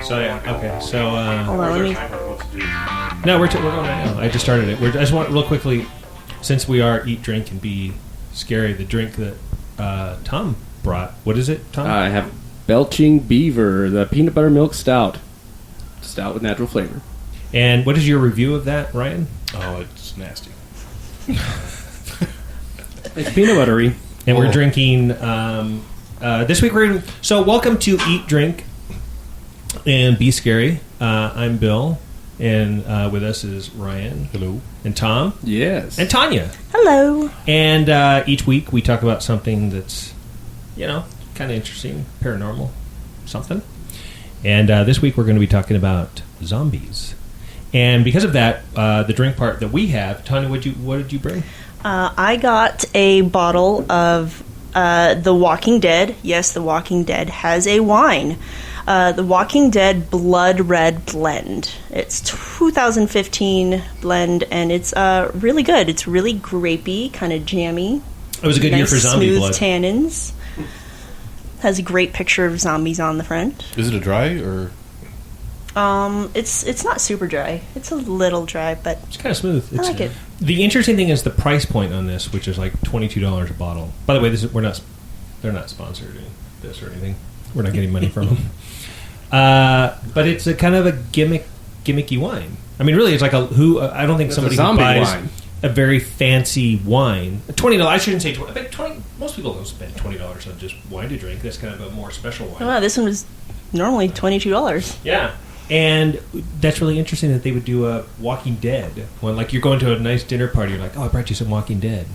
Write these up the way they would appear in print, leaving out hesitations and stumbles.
So yeah, okay. So Hold on, let me. no, we're going right now. I just started it. I just want real quickly, since we are eat, drink, and be scary. The drink that Tom brought. What is it, Tom? I have Belching Beaver, the peanut butter milk stout. Stout with natural flavor. And what is your review of that, Ryan? Oh, it's nasty. It's peanut buttery. And we're drinking this week. So welcome to Eat, Drink, and Be Scary. I'm Bill, and with us is Ryan. Hello. And Tom. Yes. And Tanya. Hello. And each week we talk about something that's, kind of interesting, paranormal, something. And this week we're going to be talking about zombies. And because of that, the drink part that we have, Tanya, what did you bring? I got a bottle of The Walking Dead. Yes, The Walking Dead has a wine. The Walking Dead Blood Red Blend. It's 2015 blend, and it's really good. It's really grapey, kind of jammy. It was a good year for zombie smooth blood. Tannins. Has a great picture of zombies on the front. Is it a dry or? It's not super dry. It's a little dry, but It's kind of smooth. I like it. The interesting thing is the price point on this, which is like $22 a bottle. By the way, they're not sponsored in this or anything. We're not getting money from them. But it's a kind of a gimmicky wine. I mean, really, it's like I don't think It's somebody a zombie who buys wine. a very fancy wine. $20. I shouldn't say 20. But 20. Most people don't spend $20 on just wine to drink. That's kind of a more special wine. oh, wow, this one was normally $22. Yeah. And that's really interesting that they would do a Walking Dead one. Like you're going to a nice dinner party, you're like, oh, I brought you some Walking Dead.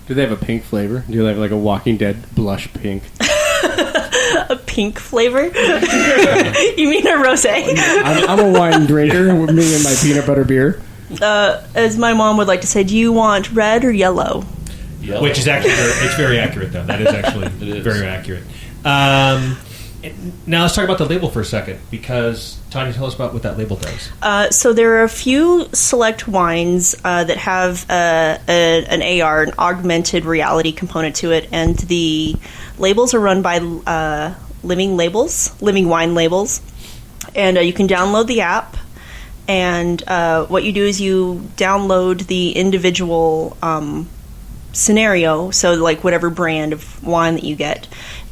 Do they have a pink flavor? Do they have like a Walking Dead blush pink? A pink flavor? You mean a rosé? I'm a wine drinker. Me and my peanut butter beer. As my mom would like to say, do you want red or yellow? Yellow. Which is actually it's very accurate, though. That is actually It is. very accurate. Now let's talk about the label for a second, because Tanya, tell us about what that label does. So there are a few select wines that have an AR, an augmented reality component to it, and the labels are run by Living Wine Labels, and you can download the app. And what you do is you download the individual scenario, so like whatever brand of wine that you get,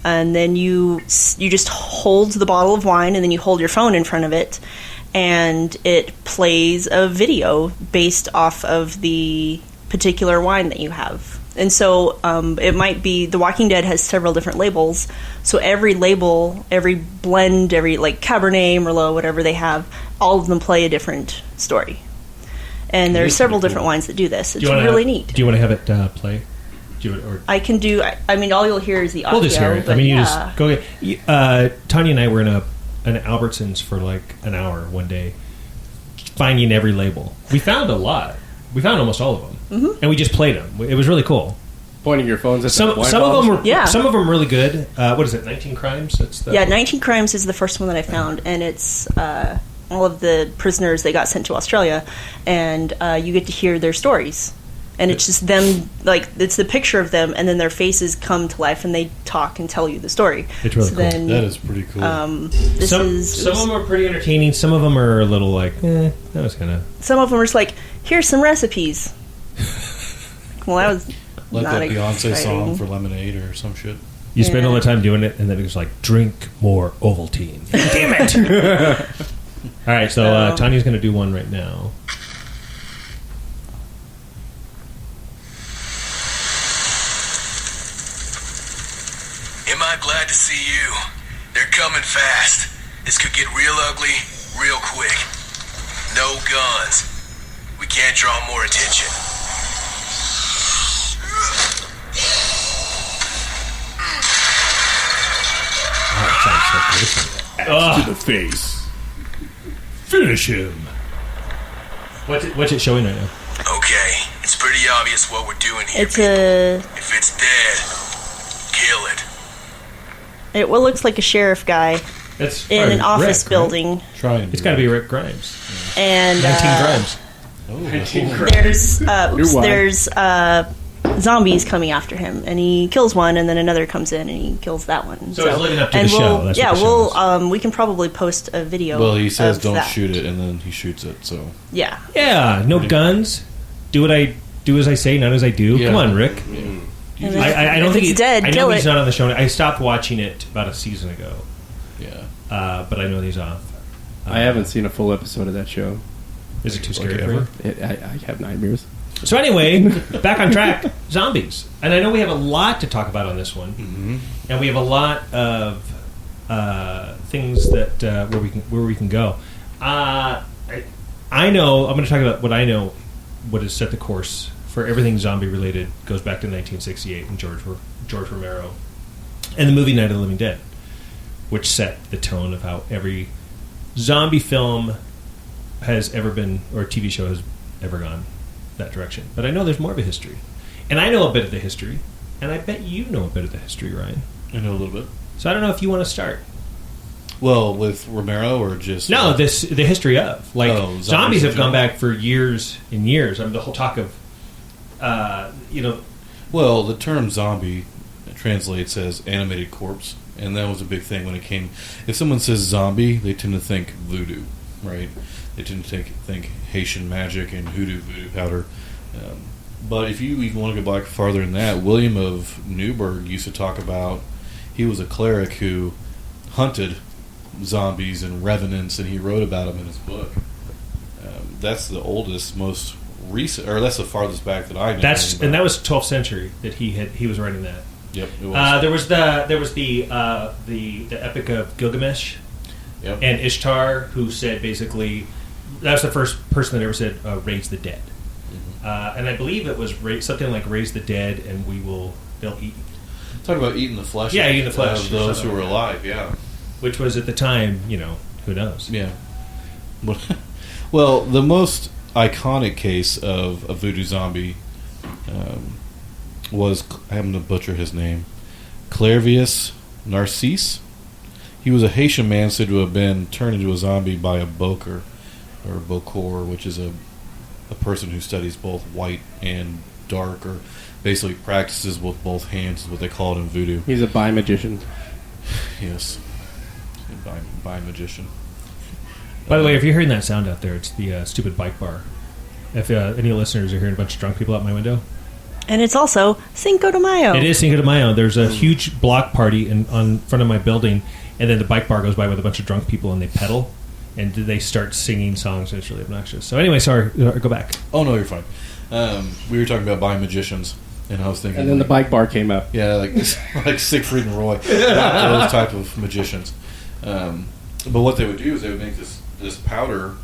and then you just hold the bottle of wine, and then you hold your phone in front of it, and it plays a video based off of the particular wine that you have. And so it might be The Walking Dead has several different labels, so every label, every blend, every like Cabernet, Merlot, whatever they have, all of them play a different story. And there are several different wines that do this. It's really neat. Do you want to have it play? I can do. I mean, all you'll hear is the audio. We'll just hear it. But I mean, you yeah. just go get. Tanya and I were in an Albertsons for like an hour one day, finding every label. We found a lot. We found almost all of them, and we just played them. It was really cool. Pointing your phones at Some the wine of them bottles? were Yeah. some of them really good. What is it? 19 Crimes. That's the 19 Crimes is the first one that I found, and it's all of the prisoners they got sent to Australia, and you get to hear their stories. And it's just them, like, it's the picture of them, and then their faces come to life, and they talk and tell you the story. It's really cool. Then, That is pretty cool. this is Some of them are pretty entertaining. Some of them are a little like, that was kind of. some of them are just like, here's some recipes. Well, that was like not that Beyonce exciting. song for Lemonade or some shit. You spend Yeah. all the time doing it, and then it's like, drink more Ovaltine. Damn it! All right, so Tanya's going to do one right now. Am I glad to see you? They're coming fast. This could get real ugly, real quick. No guns. We can't draw more attention. To the face. Finish him. What's it showing right now? Okay, it's pretty obvious what we're doing here. It's a If it's dead, kill it. what looks like a sheriff guy It's in an probably office Rick, right? building, Try and It's got to be Rick Grimes. and 19 Grimes. Oh, there's You're wild. there's zombies coming after him, and he kills one, and then another comes in and he kills that one. So it's leading up to and the show. That's what the show is. we can probably post a video. Well, he says of don't that. shoot it, and then he shoots it. So Yeah, Yeah, no guns. Do as I say, not as I do. Yeah. Come on, Rick. And I don't if think it's dead, I know kill he's it. not on the show. I stopped watching it about a season ago, yeah, but I know he's off. I haven't seen a full episode of that show. Is it too scary Like for you? ever? I have nightmares. So anyway, back on track. Zombies, and I know we have a lot to talk about on this one, and we have a lot of things that where we can go. I know I'm going to talk about what I know. What has set the course for everything zombie related goes back to 1968 and George Romero and the movie Night of the Living Dead, which set the tone of how every zombie film has ever been, or a TV show has ever gone that direction. But I know there's more of a history. And I know a bit of the history, and I bet you know a bit of the history, Ryan. I know a little bit. So I don't know if you want to start. Well, with Romero or just No, the history of. zombies zombies in have gone general? back for years and years. I mean, the whole talk of, Well, the term zombie translates as animated corpse, and that was a big thing when it came. If someone says zombie, they tend to think voodoo, right? They tend to think Haitian magic and voodoo powder. But if you even want to go back farther than that, William of Newburgh used to talk about, he was a cleric who hunted zombies and revenants, and he wrote about them in his book. That's the oldest, most recent, or that's the farthest back that I know. and that was 12th century that he was writing that. Yep, it was. There was the Epic of Gilgamesh Yep. and Ishtar, who said basically that was the first person that ever said raise the dead, and I believe it was something like raise the dead and they'll eat, Talk about eating the flesh. Yeah, eating the flesh of or those something who were like alive. Yeah, which was at the time, who knows. yeah. Well, the most iconic case of a voodoo zombie was, I'm going to butcher his name, Clairvius Narcisse. He was a Haitian man said to have been turned into a zombie by a boker, or bokor, which is a person who studies both white and dark, or basically practices with both hands, is what they call it in voodoo. He's a bi-magician. Yes. By magician. By the way, if you're hearing that sound out there, it's the stupid bike bar. If any listeners are hearing a bunch of drunk people out my window, and it's also Cinco de Mayo. it is Cinco de Mayo. There's a huge block party on front of my building, and then the bike bar goes by with a bunch of drunk people, and they pedal, and they start singing songs, and it's really obnoxious. So anyway, sorry, go back. Oh, no, you're fine. We were talking about by magicians, and I was thinking... And then the bike bar came up. Yeah, like Siegfried and Roy. Not those type of magicians. But what they would do is they would make this powder,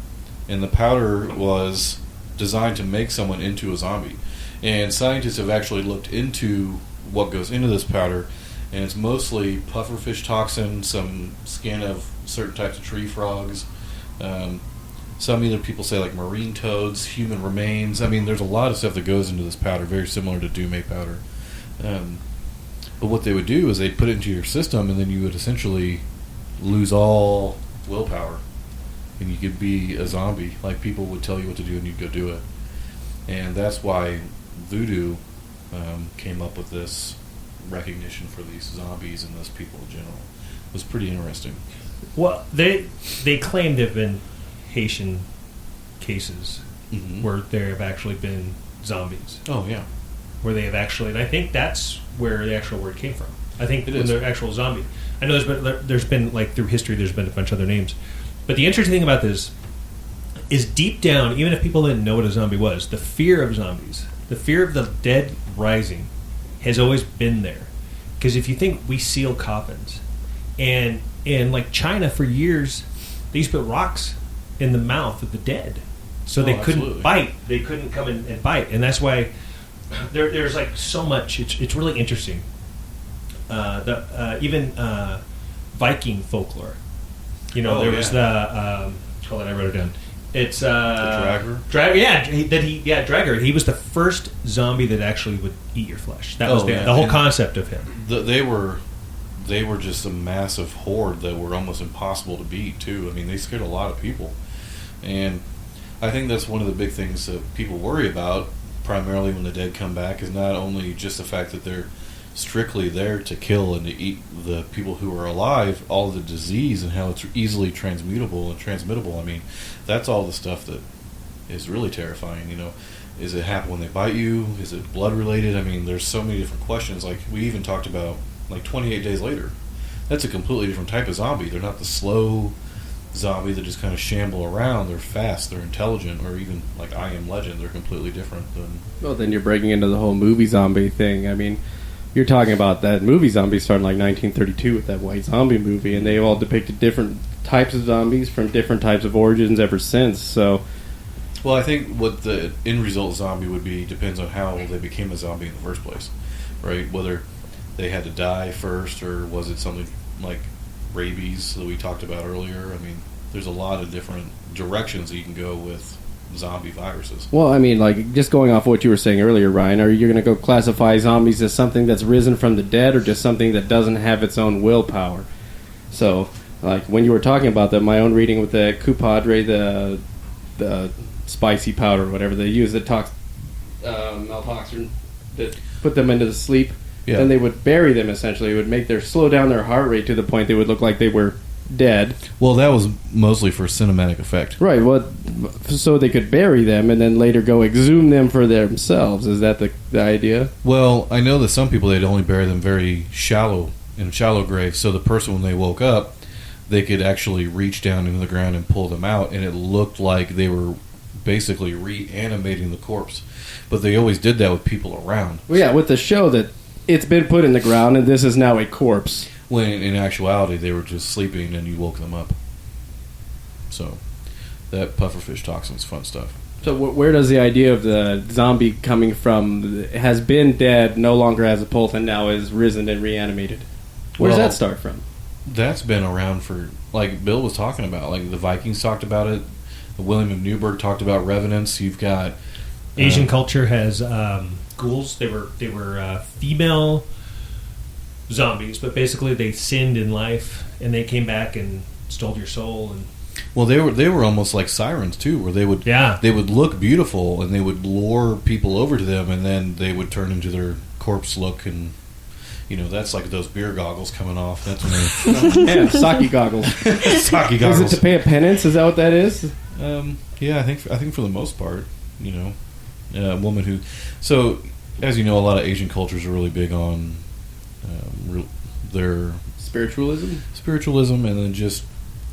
and the powder was designed to make someone into a zombie. And scientists have actually looked into what goes into this powder, and it's mostly pufferfish toxin, some skin of certain types of tree frogs, some either people say like marine toads, human remains. I mean, there's a lot of stuff that goes into this powder, very similar to Dume powder. But what they would do is they'd put it into your system, and then you would essentially lose all willpower, and you could be a zombie. Like, people would tell you what to do, and you'd go do it. And that's why voodoo came up with this recognition for these zombies and those people in general. It was pretty interesting. Well, they claim there have been Haitian cases where there have actually been zombies. Oh, yeah. Where they have actually, and I think that's where the actual word came from. I think It when is. the actual zombie. I know there's been like through history, there's been a bunch of other names, but the interesting thing about this is deep down, even if people didn't know what a zombie was, the fear of zombies, the fear of the dead rising, has always been there. Because if you think, we seal coffins, and in like China for years, they used to put rocks in the mouth of the dead, so they couldn't absolutely. bite. They couldn't come in and bite, and that's why there's like so much. It's really interesting. Even Viking folklore. There was the hold on, I wrote it down. It's Dragger? Dragger. He was the first zombie that actually would eat your flesh. That was the whole and concept of him. They were just a massive horde that were almost impossible to beat, too. I mean, they scared a lot of people. And I think that's one of the big things that people worry about, primarily when the dead come back is not only just the fact that they're strictly there to kill and to eat the people who are alive, all the disease and how it's easily transmutable and transmittable. I mean, that's all the stuff that is really terrifying. You know, is it happen when they bite you? Is it blood related? I mean, there's so many different questions. Like we even talked about, like 28 Days Later. That's a completely different type of zombie. They're not the slow zombie that just kind of shamble around. They're fast, they're intelligent, or even like I Am Legend, they're completely different than... Well, then you're breaking into the whole movie zombie thing. I mean, you're talking about that movie zombie starting like 1932 with that White Zombie movie, and they've all depicted different types of zombies from different types of origins ever since, so... Well, I think what the end result zombie would be depends on how they became a zombie in the first place, right? Whether they had to die first, or was it something like rabies that we talked about earlier? I mean, there's a lot of different directions that you can go with zombie viruses. Well, I mean, like, just going off what you were saying earlier, Ryan, are you going to go classify zombies as something that's risen from the dead, or just something that doesn't have its own willpower? So, like, when you were talking about that, my own reading with the Cupadre, the spicy powder, or whatever they use, that maltoxin, that put them into the sleep, then they would bury them, essentially. It would slow down their heart rate to the point they would look like they were dead. Well, that was mostly for cinematic effect. Right, well, so they could bury them and then later go exhume them for themselves. Is that the idea? Well, I know that some people, they'd only bury them very shallow, in shallow graves, so the person, when they woke up, they could actually reach down into the ground and pull them out, and it looked like they were basically reanimating the corpse. But they always did that with people around. Well, yeah, with the show that it's been put in the ground and this is now a corpse. When in actuality they were just sleeping and you woke them up. So that pufferfish toxin's fun stuff. So where does the idea of the zombie coming from, has been dead, no longer has a pulse, and now is risen and reanimated? Where does that start from? That's been around for, like Bill was talking about, like the Vikings talked about it. William of Newburgh talked about revenants. You've got Asian culture has ghouls. They were female zombies, but basically they sinned in life and they came back and stole your soul. And well, they were almost like sirens too, where they would look beautiful and they would lure people over to them, and then they would turn into their corpse look, and you know, that's like those beer goggles coming off. That's when they sake goggles. Sake goggles. Is it to pay a penance? Is that what that is? Yeah, I think for the most part, you know, a woman who. So, as you know, a lot of Asian cultures are really big on their spiritualism, and then just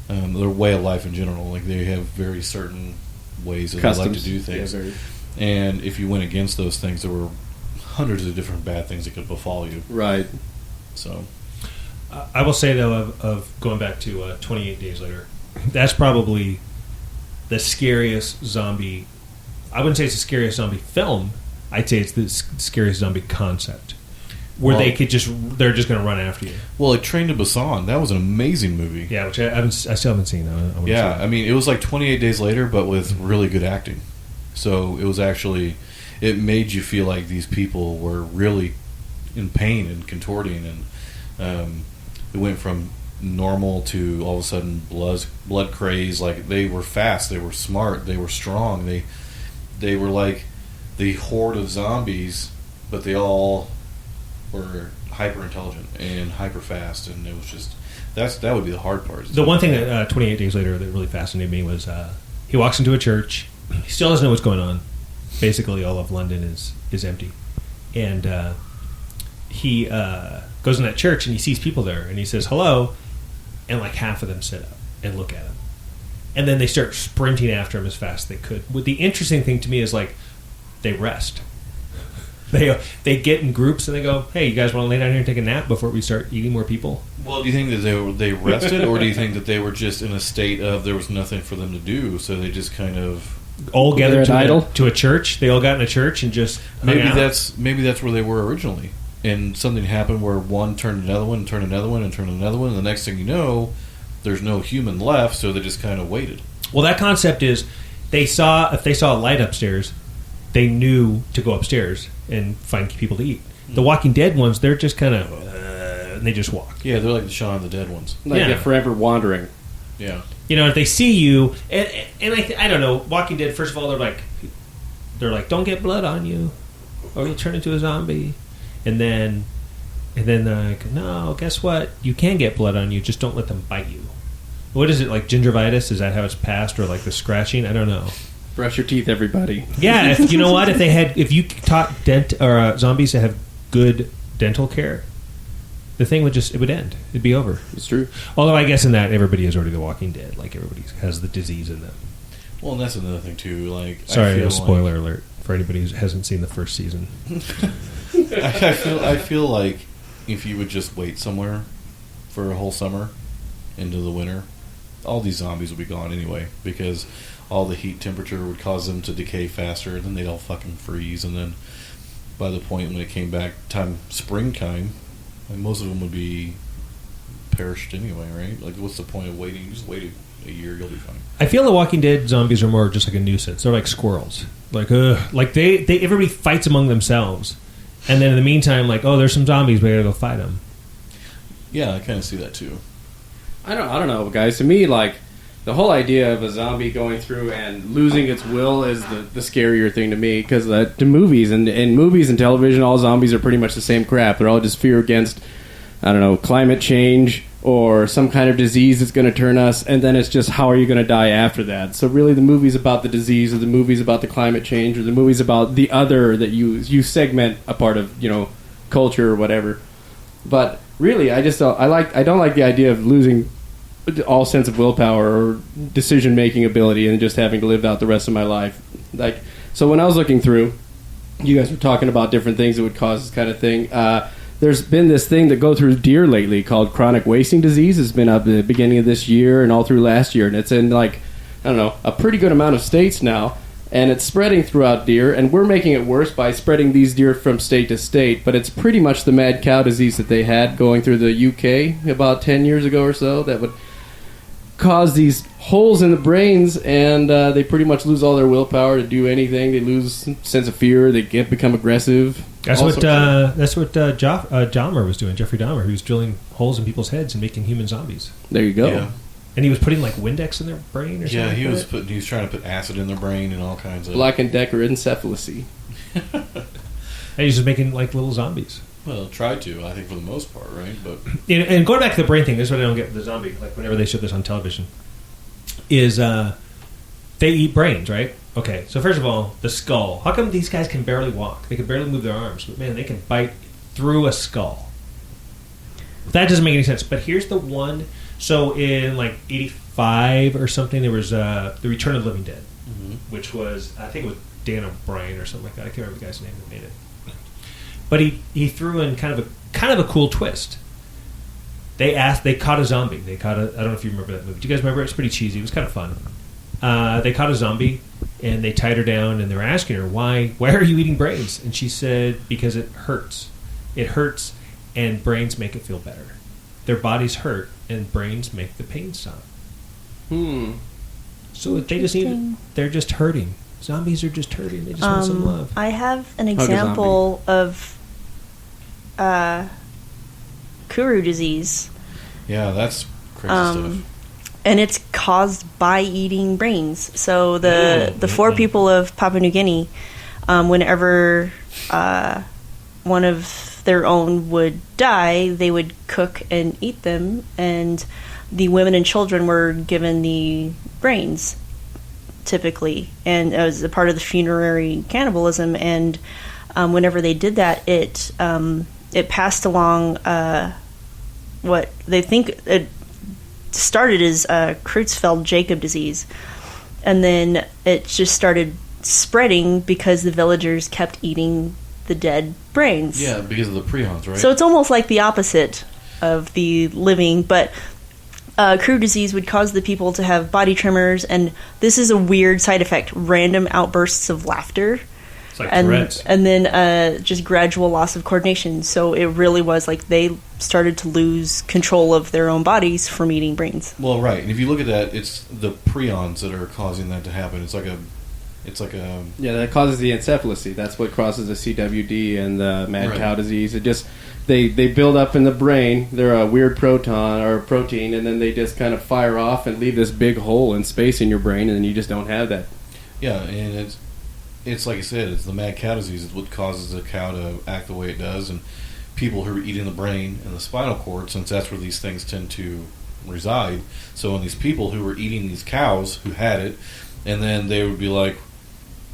their way of life in general. Like they have very certain ways that customs. They like to do things, and if you went against those things, there were hundreds of different bad things that could befall you. Right. So, I will say though, of going back to 28 Days Later, that's probably the scariest zombie. I wouldn't say it's the scariest zombie film. I'd say it's the scariest zombie concept, where they're just going to run after you. Well, like Train to Busan, that was an amazing movie. Yeah, which I still haven't seen. I mean, it was like 28 Days Later, but with really good acting. So it was actually, it made you feel like these people were really in pain and contorting, and it went from normal to all of a sudden blood craze. Like they were fast, they were smart, they were strong. They were like the horde of zombies, but they all were hyper intelligent and hyper fast, and it was just that would be the hard part. The one thing that 28 Days Later that really fascinated me was he walks into a church. He still doesn't know what's going on. Basically, all of London is empty, and he goes in that church and he sees people there, and he says hello, and like half of them sit up and look at him, and then they start sprinting after him as fast as they could. What the interesting thing to me is like they rest. They get in groups and they go, "Hey, you guys want to lay down here and take a nap before we start eating more people?" Well, do you think that they rested, or do you think that they were just in a state of there was nothing for them to do, so they just kind of all gathered to a church? They all got in a church and just maybe that's where they were originally, and something happened where one turned another one, and turned another one, and turned another one, and the next thing you know, there's no human left, so they just kind of waited. Well, that concept is if they saw a light upstairs, they knew to go upstairs and find people to eat. The Walking Dead ones, they're just kind of and they just walk. Yeah, they're like the Shaun of the Dead ones. Like they're forever wandering. Yeah. You know, if they see you, and I don't know, Walking Dead, first of all, they're like, they're like, "Don't get blood on you, or you'll turn into a zombie." And then they're like, "No, guess what? You can get blood on you. Just don't let them bite you." What is it, like gingivitis? Is that how it's passed, or like the scratching? I don't know. Brush your teeth, everybody. Yeah, if you know what, if you taught zombies to have good dental care, the thing would end. It'd be over. It's true. Although I guess in that everybody is already The Walking Dead. Like everybody has the disease in them. Well, and that's another thing too. Like, Sorry, a spoiler alert for anybody who hasn't seen the first season. I feel like if you would just wait somewhere for a whole summer into the winter, all these zombies would be gone anyway, because all the heat temperature would cause them to decay faster, then they'd all fucking freeze, and then by the point when it came back springtime, like, most of them would be perished anyway, right? Like, what's the point of waiting? Just wait a year, you'll be fine. I feel The Walking Dead zombies are more just like a nuisance. They're like squirrels. Like they everybody fights among themselves, and then in the meantime, like, oh, there's some zombies, we gotta go fight them. Yeah, I kind of see that too. I don't know, guys. To me, like, the whole idea of a zombie going through and losing its will is the scarier thing to me, because the movies and in movies and television, all zombies are pretty much the same crap. They're all just fear against, I don't know, climate change or some kind of disease that's going to turn us, and then it's just how are you going to die after that. So really the movie's about the disease, or the movie's about the climate change, or the movie's about the other that you segment a part of, culture or whatever. But really, I don't like the idea of losing all sense of willpower or decision-making ability and just having to live out the rest of my life. Like, so when I was looking through, you guys were talking about different things that would cause this kind of thing. There's been this thing that go through deer lately called chronic wasting disease. It's been up at the beginning of this year and all through last year, and it's in, like, I don't know, a pretty good amount of states now, and it's spreading throughout deer, and we're making it worse by spreading these deer from state to state, but it's pretty much the mad cow disease that they had going through the UK about 10 years ago or so that would cause these holes in the brains, and they pretty much lose all their willpower to do anything. They lose sense of fear. They become aggressive. That's what Dahmer was doing. Jeffrey Dahmer, he was drilling holes in people's heads and making human zombies. There you go. Yeah. And he was putting like Windex in their brain or something. Yeah, he like was trying to put acid in their brain and all kinds of Black and Decker encephalopathy. And he's just making like little zombies. Well, tried to, I think, for the most part, right? But and going back to the brain thing, this is what I don't get with the zombie. Like whenever they show this on television, is they eat brains, right? Okay, so first of all, the skull. How come these guys can barely walk? They can barely move their arms, but man, they can bite through a skull. That doesn't make any sense. But here's the one. So in like '85 or something, there was The Return of the Living Dead, which was, I think it was Dan O'Brien or something like that. I can't remember the guy's name that made it. But he threw in kind of a cool twist. They caught a zombie. I don't know if you remember that movie. Do you guys remember? It's pretty cheesy. It was kind of fun. They caught a zombie and they tied her down and they were asking her, why are you eating brains? And she said, because it hurts. It hurts and brains make it feel better. Their bodies hurt and brains make the pain stop. So they're just hurting. Zombies are just hurting. They just want some love. I have an example of Kuru disease. Yeah, that's crazy stuff. And it's caused by eating brains. So the four people of Papua New Guinea, whenever one of their own would die, they would cook and eat them, and the women and children were given the brains, typically, and as a part of the funerary cannibalism. And whenever they did that, it passed along what they think it started as Creutzfeldt-Jakob disease, and then it just started spreading because the villagers kept eating the dead brains. Yeah, because of the prions, right? So it's almost like the opposite of the living, but Kru disease would cause the people to have body tremors, and this is a weird side effect, random outbursts of laughter. It's like Tourette's. And then just gradual loss of coordination. So it really was like they started to lose control of their own bodies from eating brains. Well, right. And if you look at that, it's the prions that are causing that to happen. It's like a yeah, that causes the encephalopathy. That's what causes the CWD and the mad cow disease. It just they build up in the brain. They're a weird protein, and then they just kind of fire off and leave this big hole in space in your brain, and then you just don't have that. Yeah, and it's like I said, it's the mad cow disease is what causes a cow to act the way it does, and people who are eating the brain and the spinal cord, since that's where these things tend to reside. So when these people who were eating these cows who had it, and then they would be like,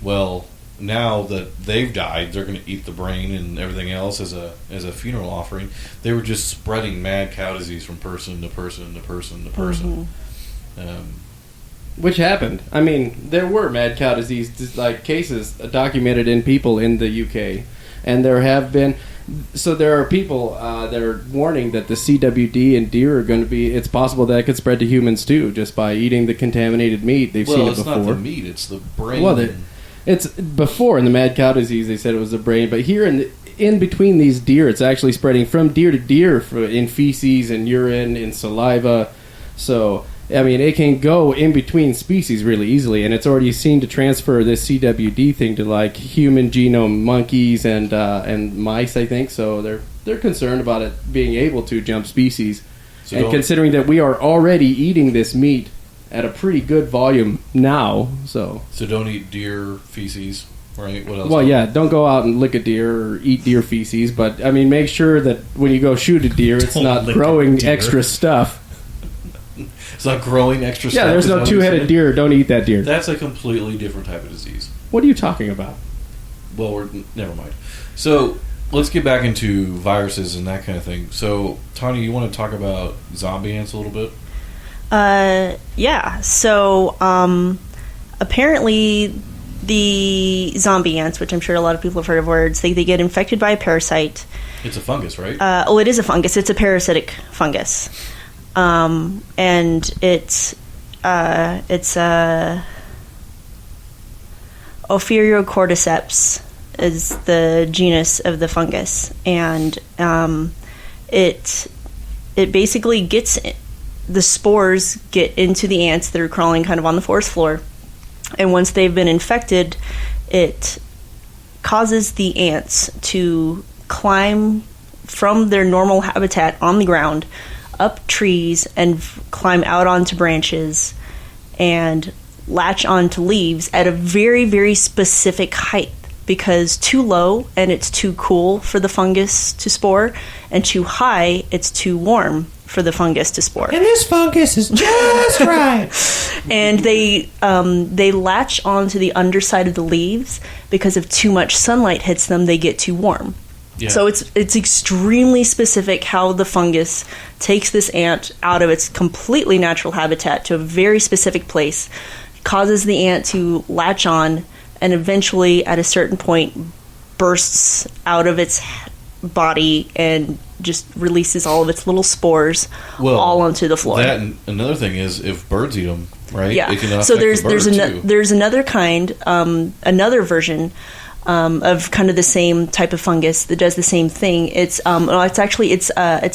well, now that they've died, they're going to eat the brain and everything else as a funeral offering. They were just spreading mad cow disease from person to person to person to person. Which happened. I mean, there were mad cow disease like cases documented in people in the UK, and there have been. So there are people that are warning that the CWD in deer are going to be. It's possible that it could spread to humans too, just by eating the contaminated meat. They've seen it before. Well, it's not the meat; it's the brain. Well, it's before in the mad cow disease. They said it was the brain, but here in between these deer, it's actually spreading from deer to deer in feces and urine and saliva. So. I mean, it can go in between species really easily, and it's already seen to transfer this CWD thing to like human genome monkeys and mice, I think. So they're concerned about it being able to jump species, and considering that we are already eating this meat at a pretty good volume now, so don't eat deer feces, right? What else? Well, yeah, don't go out and lick a deer or eat deer feces, but I mean, make sure that when you go shoot a deer, it's not growing extra stuff. It's not growing extra stuff. Yeah, there's no two-headed deer. Don't eat that deer. That's a completely different type of disease. What are you talking about? Well, never mind. So let's get back into viruses and that kind of thing. So, Tanya, you want to talk about zombie ants a little bit? Yeah. So apparently the zombie ants, which I'm sure a lot of people have heard of words, they get infected by a parasite. It's a fungus, right? It is a fungus. It's a parasitic fungus. And it's Ophiocordyceps is the genus of the fungus, and it basically gets the spores get into the ants that are crawling kind of on the forest floor, and once they've been infected, it causes the ants to climb from their normal habitat on the ground up trees and climb out onto branches and latch onto leaves at a very, very specific height, because too low and it's too cool for the fungus to spore, and too high it's too warm for the fungus to spore. And this fungus is just right. And they latch onto the underside of the leaves because if too much sunlight hits them, they get too warm. Yeah. So it's extremely specific how the fungus takes this ant out of its completely natural habitat to a very specific place, causes the ant to latch on, and eventually at a certain point bursts out of its body and just releases all of its little spores all onto the floor. That and another thing is if birds eat them, right? Yeah. It can affect so there's the another kind, another version of kind of the same type of fungus that does the same thing. It's a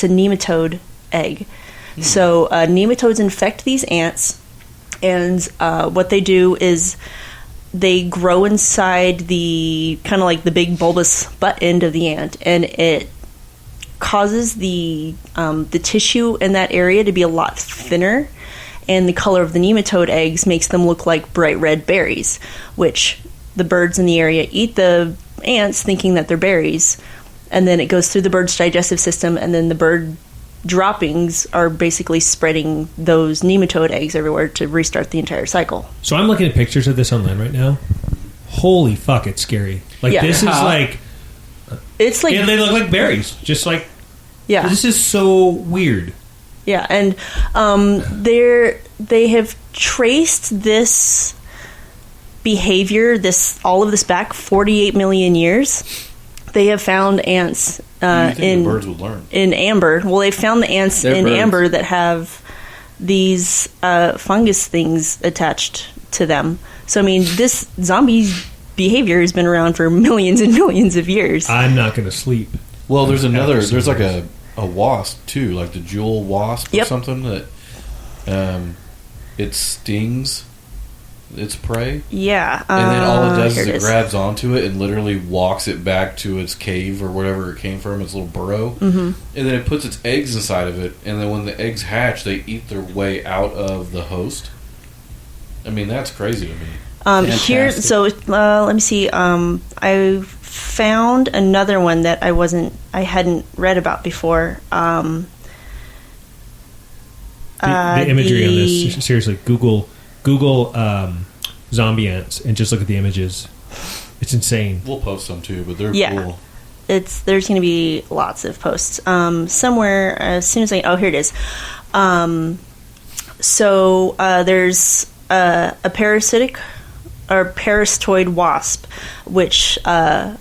nematode egg. So nematodes infect these ants, and what they do is they grow inside the kind of like the big bulbous butt end of the ant, and it causes the tissue in that area to be a lot thinner, and the color of the nematode eggs makes them look like bright red berries, which the birds in the area eat the ants thinking that they're berries, and then it goes through the bird's digestive system, and then the bird droppings are basically spreading those nematode eggs everywhere to restart the entire cycle. So I'm looking at pictures of this online right now. Holy fuck, it's scary. Like, this is like... It's like... Yeah, they look like berries. Just like... Yeah. This is so weird. Yeah, and they have traced this behavior, all of this back 48 million years. They have found ants the birds would learn? In amber. Well, they found the ants in birds. amber that have these fungus things attached to them. So, I mean, this zombie behavior has been around for millions and millions of years. I'm not going to sleep. Well, there's like a wasp, too, like the jewel wasp or something that it stings its prey. Yeah. And then all it does is it grabs onto it and literally walks it back to its cave or wherever it came from, its little burrow. Mm-hmm. And then it puts its eggs inside of it. And then when the eggs hatch, they eat their way out of the host. I mean, that's crazy to me. Here, Fantastic. so let me see. I found another one that I hadn't read about before. The imagery on the- this, seriously, Google zombie ants and just look at the images. It's insane. We'll post some too, but they're Yeah. cool. There's going to be lots of posts somewhere as soon as here it is. There's a parasitic or parasitoid wasp, which Is that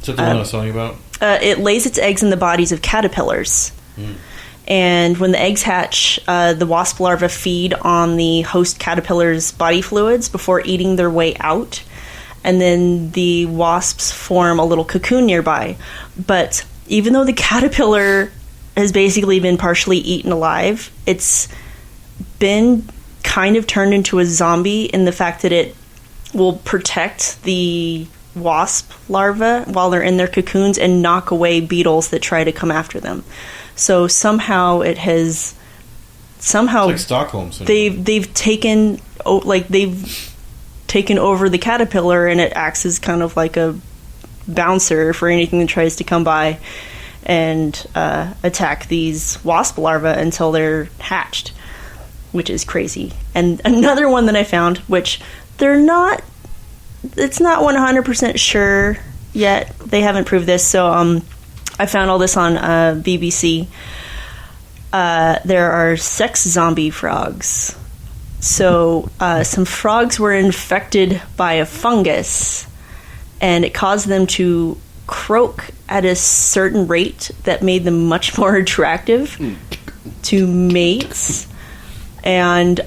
the one I was telling you about? it lays its eggs in the bodies of caterpillars. And when the eggs hatch, the wasp larvae feed on the host caterpillar's body fluids before eating their way out. And then the wasps form a little cocoon nearby. But even though the caterpillar has basically been partially eaten alive, it's been kind of turned into a zombie in the fact that it will protect the wasp larvae while they're in their cocoons and knock away beetles that try to come after them. So somehow it has It's like Stockholm syndrome. they've taken over the caterpillar, and it acts as kind of like a bouncer for anything that tries to come by and attack these wasp larvae until they're hatched, which is crazy. And another one that I found, which it's not 100% sure yet. They haven't proved this, so I found all this on BBC. There are sex zombie frogs. So some frogs were infected by a fungus, and it caused them to croak at a certain rate that made them much more attractive to mates. And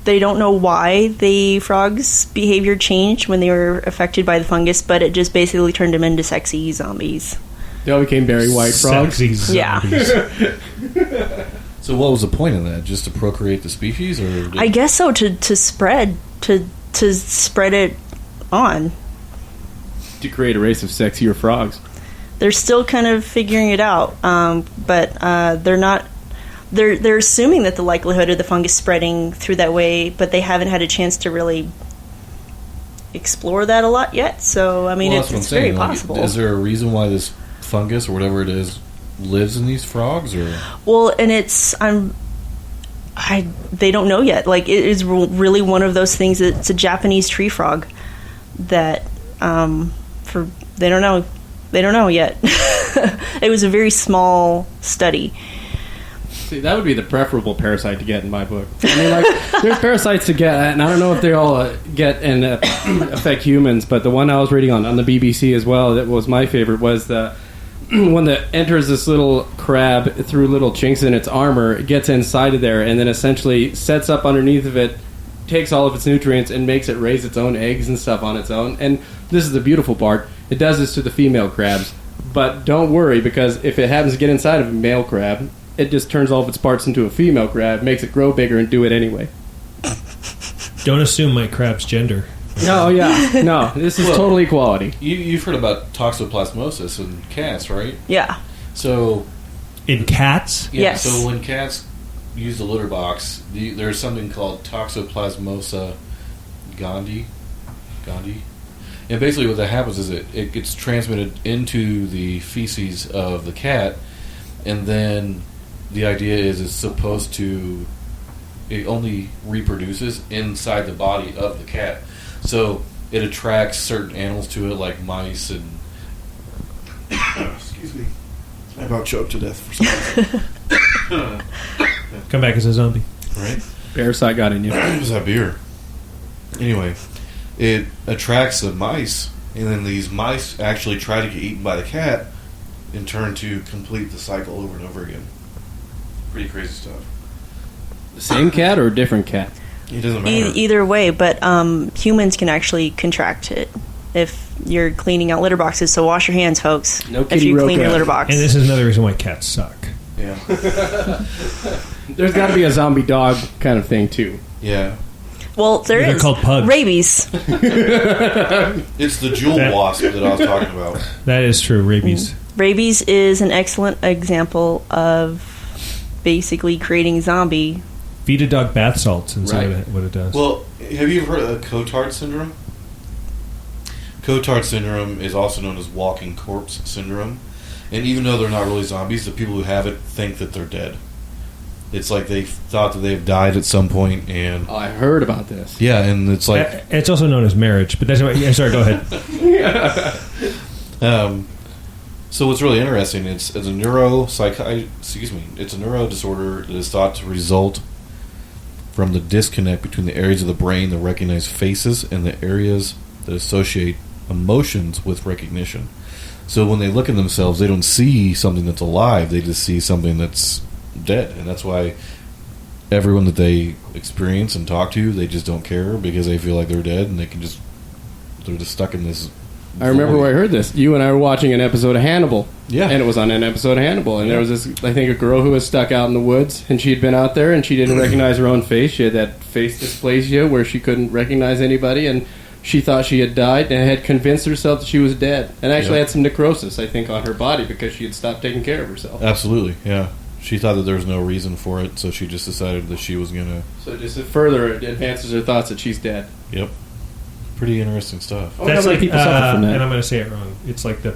they don't know why the frogs' behavior changed when they were affected by the fungus, but it just basically turned them into sexy zombies. They all became very white frogs. Sexy Yeah. zombies. So what was the point of that? Just to procreate the species, or I guess so, to spread it on. To create a race of sexier frogs. They're still kind of figuring it out, but they're not. They're assuming that the likelihood of the fungus spreading through that way, but they haven't had a chance to really explore that a lot yet. So I mean, Well, that's what I'm it's very saying. Like, possible. is there a reason why this fungus or whatever it is lives in these frogs, or Well, and they don't know yet. Like, it is really one of those things. It's a Japanese tree frog that they don't know. They don't know yet. It was a very small study. See, that would be the preferable parasite to get in my book. I mean, like, there's parasites to get, and I don't know if they all get and affect humans, but the one I was reading on the BBC as well, that was my favorite, was the one that enters this little crab through little chinks in its armor, gets inside of there, and then essentially sets up underneath of it, takes all of its nutrients, and makes it raise its own eggs and stuff on its own. And this is the beautiful part. It does this to the female crabs. But don't worry, because if it happens to get inside of a male crab, it just turns all of its parts into a female crab, makes it grow bigger, and do it anyway. Don't assume my crab's gender. No, yeah. No, this is total equality. you've heard about toxoplasmosis in cats, right? Yeah. So In cats? yeah, Yes. so when cats use the litter box, there's something called Toxoplasmosa gondii. And basically what that happens is it gets transmitted into the feces of the cat, and then the idea is it only reproduces inside the body of the cat. So it attracts certain animals to it, like mice and... excuse me. I about choked to death for some reason. Come back as a zombie. Right? Parasite got in you. It was that beer. Anyway, it attracts the mice, and then these mice actually try to get eaten by the cat in turn to complete the cycle over and over again. Pretty crazy stuff. The same cat or a different cat? It doesn't matter. Either way, but humans can actually contract it if you're cleaning out litter boxes. So wash your hands, folks. No if kitty you clean roca. your litter box. And this is another reason why cats suck. Yeah. There's got to be a zombie dog kind of thing, too. Yeah. well, there They're is called pugs. rabies. It's the jewel wasp that I was talking about. That is true, rabies. Rabies is an excellent example of basically creating a zombie Feed a dog bath salts and see Right. what it does. Well, have you ever heard of Cotard syndrome? Cotard syndrome is also known as walking corpse syndrome. And even though they're not really zombies, the people who have it think that they're dead. It's like they thought that they've died at some point, and Oh, I heard about this. yeah, and it's like It's also known as marriage, but that's what. Yeah, sorry, go ahead. So what's really interesting, it's a it's a neuro disorder that is thought to result from the disconnect between the areas of the brain that recognize faces and the areas that associate emotions with recognition. So when they look at themselves, they don't see something that's alive, they just see something that's dead. And that's why everyone that they experience and talk to, they just don't care because they feel like they're dead and they're just stuck in this. I remember where I heard this. You and I were watching an episode of Hannibal. Yeah. And it was on an episode of Hannibal. And there was this, I think, a girl who was stuck out in the woods. And she had been out there and she didn't recognize her own face. She had that face dysplasia where she couldn't recognize anybody. And she thought she had died and had convinced herself that she was dead. And actually had some necrosis, I think, on her body because she had stopped taking care of herself. Absolutely, yeah. She thought that there was no reason for it, so she just decided that she was going to... So just further advances her thoughts that she's dead. Yep. Pretty interesting stuff. Oh, how many people suffer from that? And I'm going to say it wrong. It's like the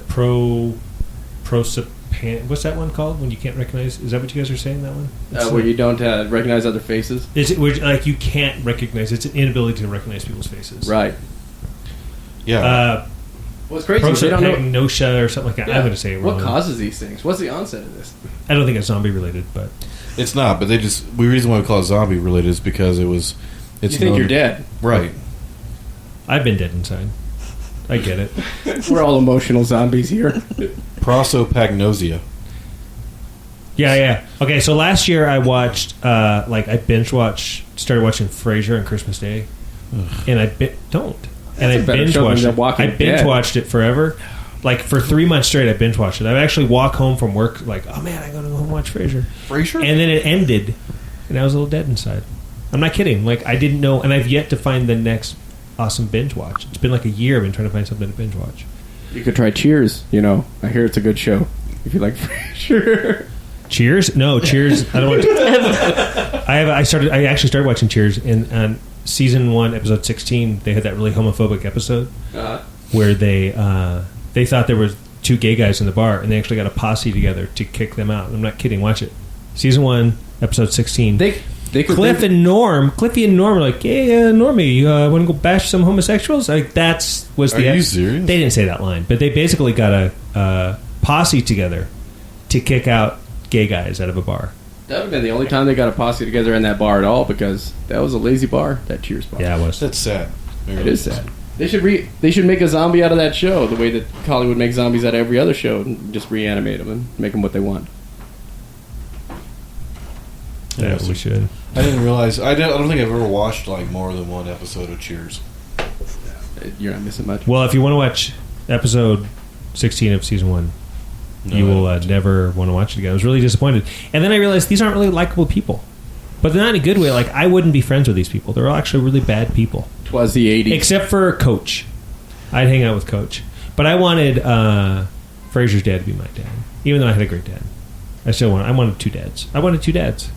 prosopan. What's that one called? When you can't recognize? Is that what you guys are saying? That one? Where you don't recognize other faces? Is it where, like you can't recognize? It's an inability to recognize people's faces. Right. Yeah. What's crazy is they don't know... Prosopagnosia or something like that. Yeah. I'm going to say it wrong. What causes these things? What's the onset of this? I don't think it's zombie related, but It's not, but the reason why we call it zombie related is because it's You think you're dead. Right. I've been dead inside. I get it. We're all emotional zombies here. Prosopagnosia. Yeah. Okay, so last year I watched, I started watching Frasier on Christmas Day, and I binge watched it forever. Like for 3 months straight, I binge watched it. I would actually walk home from work, like, oh man, I gotta go home and watch Frasier. And then it ended, and I was a little dead inside. I'm not kidding. Like I didn't know, and I've yet to find the next awesome binge watch. It's been like a year I've been trying to find something to binge watch. You could try Cheers. I hear it's a good show. If you like Frasier. Cheers? No, Cheers. I don't want to. I actually started watching Cheers, and on season 1, episode 16, they had that really homophobic episode where they thought there was 2 gay guys in the bar, and they actually got a posse together to kick them out. I'm not kidding. Watch it. Season 1, episode 16. Cliffy and Norm are like, hey, Normie, you want to go bash some homosexuals? Like Are you serious? They didn't say that line, but they basically got a posse together to kick out gay guys out of a bar. That would have been the only time they got a posse together in that bar at all, because that was a lazy bar, that Cheers bar. Yeah, it was. That's sad. It is sad. They should make a zombie out of that show, the way that Hollywood makes zombies out of every other show, and just reanimate them and make them what they want. Yeah, we should. I didn't realize. I don't think I've ever watched like more than one episode of Cheers. You're not missing much. Well, if you want to watch episode 16 of season 1, you will never want to watch it again. I was really disappointed. And then I realized these aren't really likable people. But they're not in a good way. Like, I wouldn't be friends with these people. They're all actually really bad people. 'Twas the 80s. Except for Coach. I'd hang out with Coach. But I wanted Frasier's dad to be my dad. Even though I had a great dad. I wanted 2 dads. I wanted 2 dads.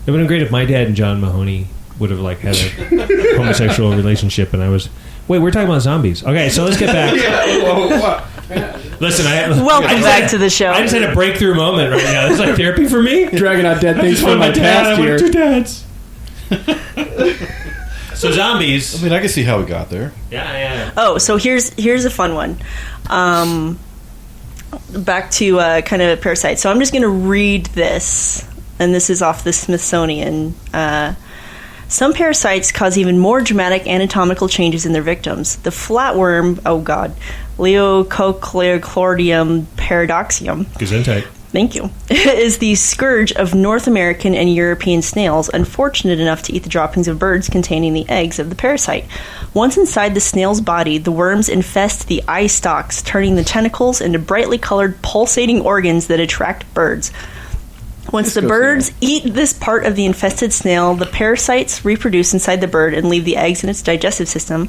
It would have been great if my dad and John Mahoney would have like had a homosexual relationship, and I was. Wait, we're talking about zombies. Okay, so let's get back. Listen, Welcome back to the show. I just had a breakthrough moment right now. This is like therapy for me. Dragging out dead things from my past here. I wanted 2 dads. So zombies. I mean, I can see how we got there. Yeah. Oh, so here's a fun one. Back to kind of parasites. So I'm just going to read this, and this is off the Smithsonian. Some parasites cause even more dramatic anatomical changes in their victims. The flatworm, Leucochloridium paradoxium. Gesundheit. Thank you. Is the scourge of North American and European snails, unfortunate enough to eat the droppings of birds containing the eggs of the parasite. Once inside the snail's body, the worms infest the eye stalks, turning the tentacles into brightly colored, pulsating organs that attract birds. Once the birds eat this part of the infested snail, the parasites reproduce inside the bird and leave the eggs in its digestive system.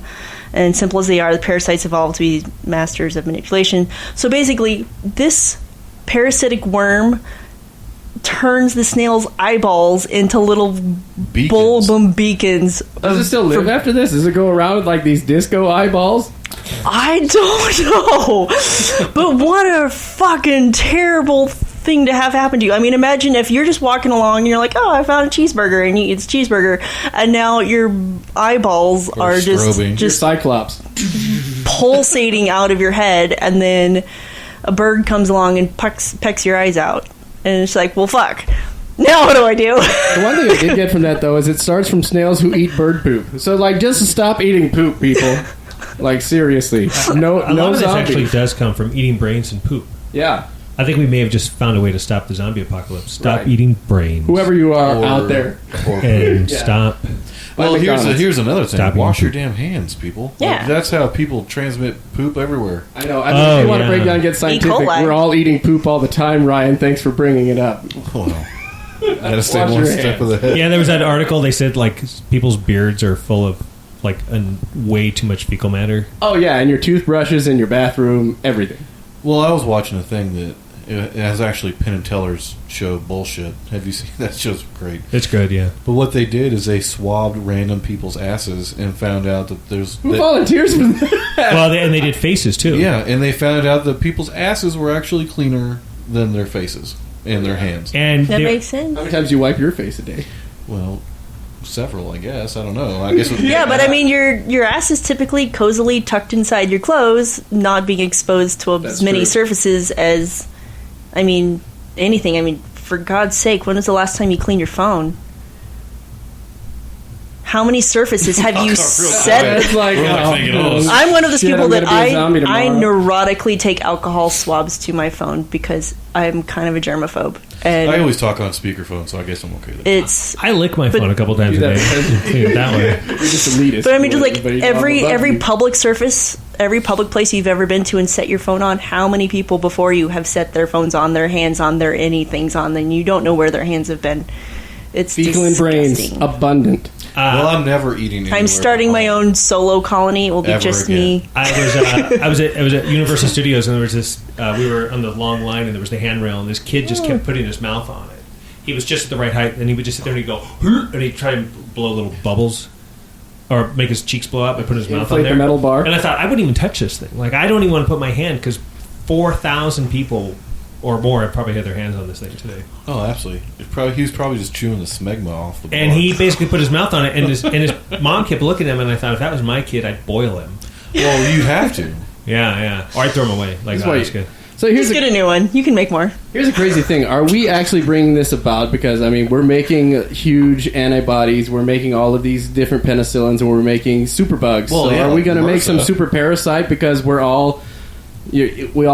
And simple as they are, the parasites evolve to be masters of manipulation. So basically, this parasitic worm turns the snail's eyeballs into little Beacons. bulbum beacons. Does it still live after this? Does it go around with like these disco eyeballs? I don't know. But what a fucking terrible thing to have happen to you. I mean, imagine if you're just walking along and you're like, oh, I found a cheeseburger, and you eat the cheeseburger, and now your eyeballs Or are strobing. Your just Cyclops. pulsating out of your head, and then a bird comes along and pecks your eyes out. And it's like, well, fuck. Now what do I do? The one thing I did get from that though is it starts from snails who eat bird poop. So like, just stop eating poop, people. Like seriously, no, A lot no of this zombies. actually does come from eating brains and poop. Yeah, I think we may have just found a way to stop the zombie apocalypse. Stop Right. eating brains. whoever you are Or- out there. or- And Yeah. stop. well, Like here's McDonald's. another thing. Stop Wash eating your poop. damn hands, people. Yeah. Like, that's how people transmit poop everywhere. I know. I mean, if you want to yeah. break down and get scientific, coli. we're all eating poop all the time, Ryan. Thanks for bringing it up. Well, I had to stay Wash one your step hands. of the head. Yeah, there was that article. They said like people's beards are full of like way too much fecal matter. Oh yeah, and your toothbrushes in your bathroom, everything. Well, I was watching a thing that it has actually Penn and Teller's show Bullshit. Have you seen that? Show's great. It's good, yeah. But what they did is they swabbed random people's asses and found out that there's Who volunteers for that? Well, and they did faces too. yeah, and they found out that people's asses were actually cleaner than their faces and their hands. and That they- makes sense. How many times do you wipe your face a day? Well, several, I guess. I don't know. I guess. Yeah, but I mean, your ass is typically cozily tucked inside your clothes, not being exposed to That's as many true. surfaces as, I mean, anything. I mean, for God's sake, when was the last time you cleaned your phone? How many surfaces have you set? It's like, We're like thinking, oh, I'm one of those Shit, people I'm that gonna be a zombie I tomorrow. neurotically take alcohol swabs to my phone because I'm kind of a germaphobe, and I always talk on speakerphone, so I guess I'm okay with it. it's. I lick my But- phone a couple times a Do day. that. Do it that way. You're just elitist. But I mean, just like Everybody know every above you. public surface, every public place you've ever been to and set your phone on, how many people before you have set their phones on, their hands on, their anything's on, and you don't know where their hands have been. It's fecal and brains disgusting. abundant. Well, I'm never eating. Anywhere I'm starting but my home. own solo colony. It will be Ever just again. me. I was at Universal Studios, and there was this. We were on the long line, and there was the handrail, and this kid just kept putting his mouth on it. He was just at the right height, and he would just sit there and he'd go, and he'd try and blow little bubbles, or make his cheeks blow up by putting his mouth on Inflate there. the metal bar. And I thought I wouldn't even touch this thing. Like I don't even want to put my hand because 4,000 people or more have probably had their hands on this thing today. Oh, absolutely. He was probably just chewing the smegma off the bar. And he basically put his mouth on it, and his mom kept looking at him, and I thought if that was my kid, I'd boil him. Well, you'd have to. Yeah. Or I'd throw him away. Like, That's oh, why- that's good. So here's Just get a new one. You can make more. Here's a crazy thing. Are we actually bringing this about? Because, I mean, we're making huge antibodies. We're making all of these different penicillins, and we're making superbugs. Well, so yeah, are we going to make some MRSA. super parasite because we all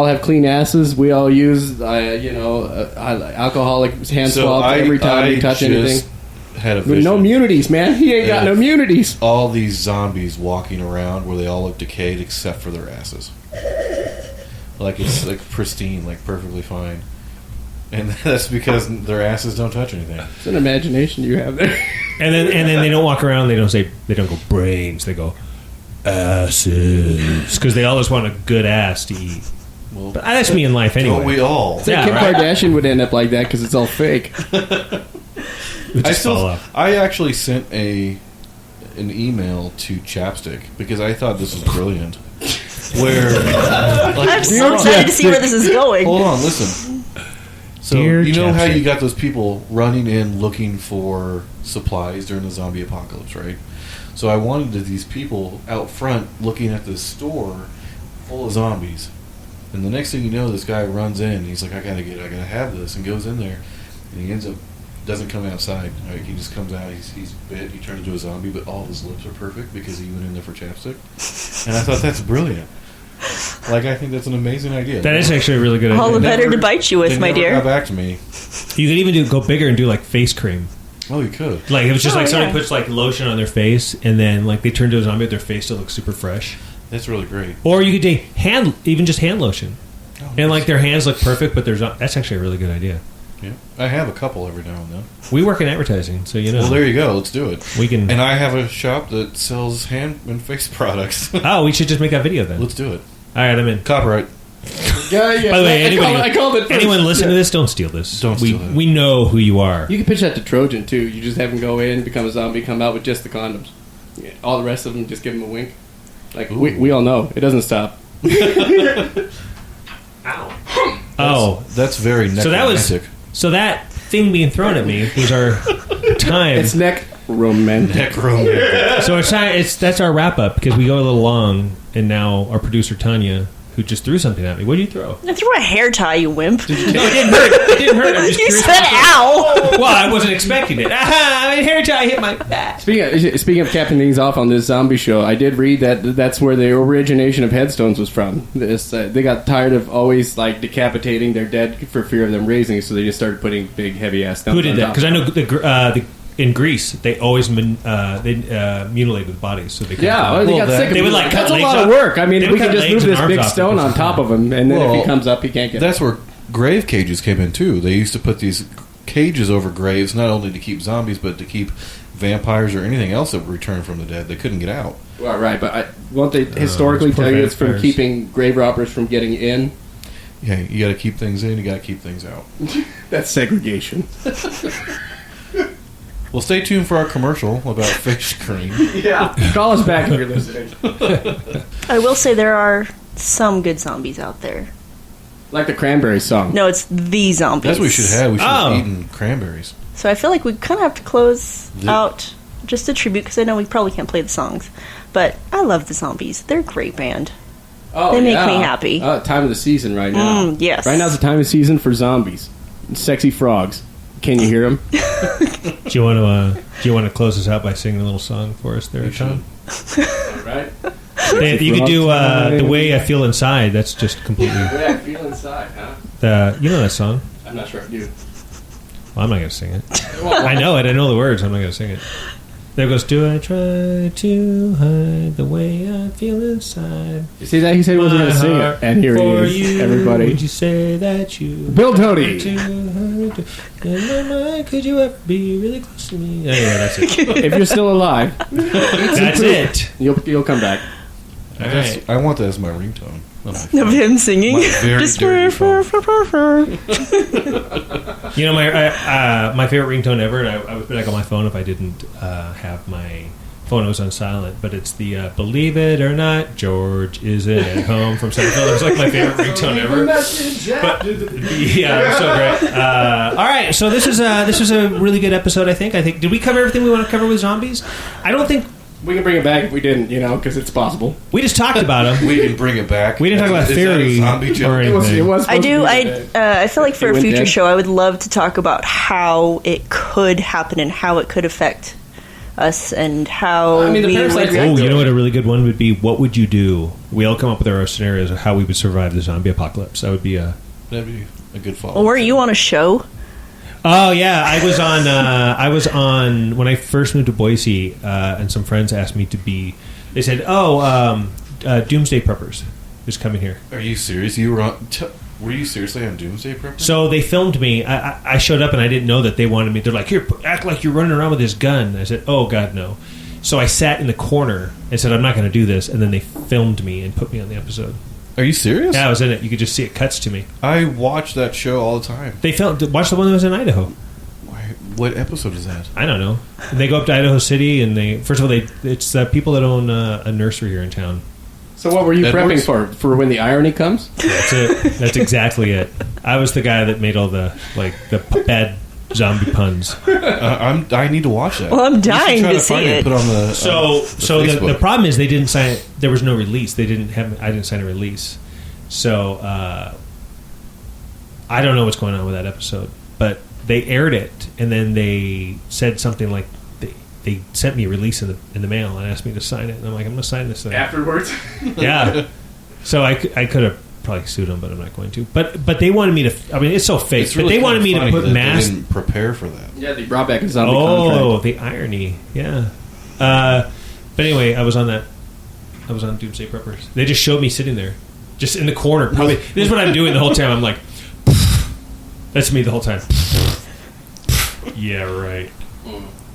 have clean asses? We all use, alcoholic hand swabs every time we touch just anything? Had a With vision. no immunities, man. He ain't got Yeah. no immunities. All these zombies walking around where they all look decayed except for their asses. Like it's like pristine, like perfectly fine. And that's because their asses don't touch anything. It's an imagination you have there. And then they don't walk around. They don't go brains. They go asses because they always want a good ass to eat. Well, But that's me in life anyway. don't we all? Yeah, Kim right. Kardashian would end up like that because it's all fake. It just fall off. I actually sent an email to Chapstick because I thought this was brilliant. Where like, I'm so excited to see where this is going. hold on, listen. So Dear you know how Chapstick. you got those people running in looking for supplies during the zombie apocalypse, right? So I wanted these people out front looking at this store full of zombies. And the next thing you know, this guy runs in. He's like, I gotta have this, and goes in there, and he ends up doesn't come outside. Right? He just comes out. He's bit. He turned into a zombie, but all of his lips are perfect because he went in there for chapstick. And I thought that's brilliant. Like I think that's an amazing idea. That is actually a really good All idea. the better to bite you with, They my never dear. got back to me. You could even go bigger and do like face cream. Oh, you could. Like it was just Oh, like somebody yeah. puts like lotion on their face, and then like they turn to a zombie, their face still looks super fresh. That's really great. Or you could take even just hand lotion, and like their hands look perfect, but that's actually a really good idea. Yeah, I have a couple every now and then. We work in advertising, so you know. Well, there you go. Let's do it. We can. And I have a shop that sells hand and face products. Oh, we should just make that video then. Let's do it. All right, I'm in. Copyright. Yeah, yeah. By the way, I called it first. anyone listening to Yeah. this, don't steal this. Don't steal it. We know who you are. You can pitch that to Trojan too. You just have him go in, become a zombie, come out with just the condoms. Yeah, all the rest of them, just give him a wink. Like we all know, it doesn't stop. Oh, That's very so that was necromantic. so that thing being thrown at me was our time. It's neck romantic. Necromantic. So that's our wrap up because we go a little long, and now our producer Tanya, who just threw something at me. What did you throw? I threw a hair tie, you wimp. No, it didn't hurt. It didn't hurt. I'm just You curious. said ow! Well, I wasn't expecting it. Hair tie hit my back. Speaking of capping things off on this zombie show, I did read that's where the origination of headstones was from. They got tired of always like decapitating their dead for fear of them raising, so they just started putting big heavy ass stones. Who did on that? top. Because I know in Greece they always mutilated bodies, so they couldn't Yeah, kill well, they them. got sick of they it. would like cut That's a legs lot off. of work. I mean, They we would can cut just legs move and this arms big off stone before on top of him, and then if Well, he comes up, he can't get. That's where grave cages came in too. They used to put these cages over graves not only to keep zombies, but to keep vampires or anything else that would return from the dead. They couldn't get out. Well, right, but won't they historically those poor tell you it's from vampires. keeping grave robbers from getting in? Yeah, you got to keep things in. You got to keep things out. That's segregation. Well, stay tuned for our commercial about fish cream. Yeah. Call us back if you're listening. I will say there are some good zombies out there. Like the Cranberry song. No, it's the zombies. That's what we should have. We should Oh. have eaten cranberries. So I feel like we kind of have to close The- out just a tribute because I know we probably can't play the songs. But I love the zombies. They're a great band. Oh, They make me happy. Time of the season right now. Yes. Right now's the time of season for zombies. Sexy frogs. Can you hear them? Do you want to close us out by singing a little song for us there, Tom? Right? You could do "The Way I Feel Inside." That's just completely. Way I feel inside, huh? You know that song. I'm not sure if you. Well, I'm not going to sing it. I know it. I know the words. I'm not going to sing it. There goes, do I try to hide the way I feel inside? You see that? He said he wasn't going to sing it. And here he For is, you, everybody. Would you say that you... Bill Tody. In my mind, could you ever be really close to me? Anyway, that's it. If you're still alive, That's it. you'll come back. All right. I want that as my ringtone. on my phone. Of him singing. My very Just dirty phone. You know, my favorite ringtone ever, and I would put it on my phone if I didn't have my phone was on silent, but it's the Believe It or Not, George isn't at home from Seinfeld. It's like my favorite ringtone ever. But, yeah, so great. All right, so this is a really good episode, I think. Did we cover everything we want to cover with zombies? I don't think... We can bring it back if we didn't, because it's possible. We just talked about them. We can bring it back. We didn't talk about Is that a theory zombie joke? or It was anything. supposed I do. to be that. I feel like for It a went future dead. show, I would love to talk about how it could happen and how it could affect us and how I mean, the we parasites- would react. Oh, to you know it. what a really good one would be? What would you do? We all come up with our scenarios of how we would survive the zombie apocalypse. That would be a... That'd be a good follow. Well, weren't you on a show? Oh yeah, I was on when I first moved to Boise, and some friends asked me to be. They said, Doomsday Preppers is coming here. Are you serious? You were on. Were you seriously on Doomsday Prepper? So they filmed me. I showed up and I didn't know that they wanted me. They're like, "Here, act like you're running around with this gun." I said, "Oh God, no." So I sat in the corner and said, "I'm not going to do this." And then they filmed me and put me on the episode. Are you serious? Yeah, I was in it. You could just see it cuts to me. I watch that show all the time. They filmed. Watch the one that was in Idaho. What episode is that? I don't know. And they go up to Idaho City, and it's people that own a nursery here in town. So what were you Edwards? prepping for when the irony comes? That's it. That's exactly it. I was the guy that made all the bad zombie puns. I need to watch that. Well, I'm You should dying try to find see and it. Put on the So the Facebook. problem is they didn't sign. There was no release. I didn't sign a release. So I don't know what's going on with that episode. But they aired it, and then they said something like they sent me a release in the mail and asked me to sign it. And I'm like, I'm going to sign this thing. Afterwards? Yeah. So I could have probably sued them, but I'm not going to. But they wanted me to. I mean, it's so fake. It's but really they wanted me kinda to funny put that masks. They didn't prepare for that. Yeah, they brought back a zombie Oh, contract. the irony. Yeah. But anyway, I was on Doomsday Preppers. They just showed me sitting there, just in the corner. Probably this is what I'm doing the whole time. I'm like, that's me the whole time. Yeah, right.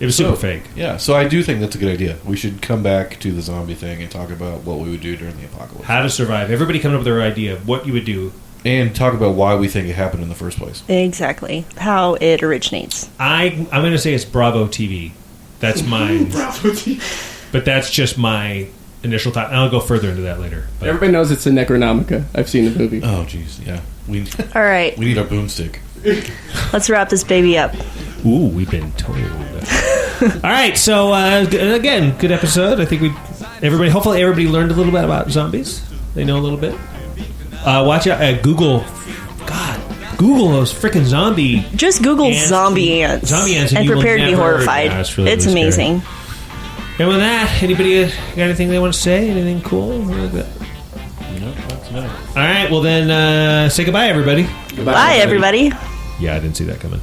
It was super fake. Yeah, so I do think that's a good idea. We should come back to the zombie thing and talk about what we would do during the apocalypse. How to survive. Everybody coming up with their idea of what you would do. And talk about why we think it happened in the first place. Exactly. How it originates. I'm going to say it's Bravo TV. That's mine. Bravo TV. But that's just my initial thought. And I'll go further into that later. But Everybody knows it's a Necronomicon. I've seen the movie. Oh, jeez, yeah. We All right. we need our boomstick. Let's wrap this baby up. ooh, we've been told. All right, so again, good episode. I think hopefully everybody learned a little bit about zombies. They know a little bit. Watch out, Google those freaking zombie. Just Google ants. zombie ants. Zombie ants, and you will prepare to be never- horrified. Yeah, it's really, it's really amazing. And with that, anybody got anything they want to say? Anything cool? No, that's no. All right, well then, say goodbye, everybody. Bye, everybody. Yeah, I didn't see that coming.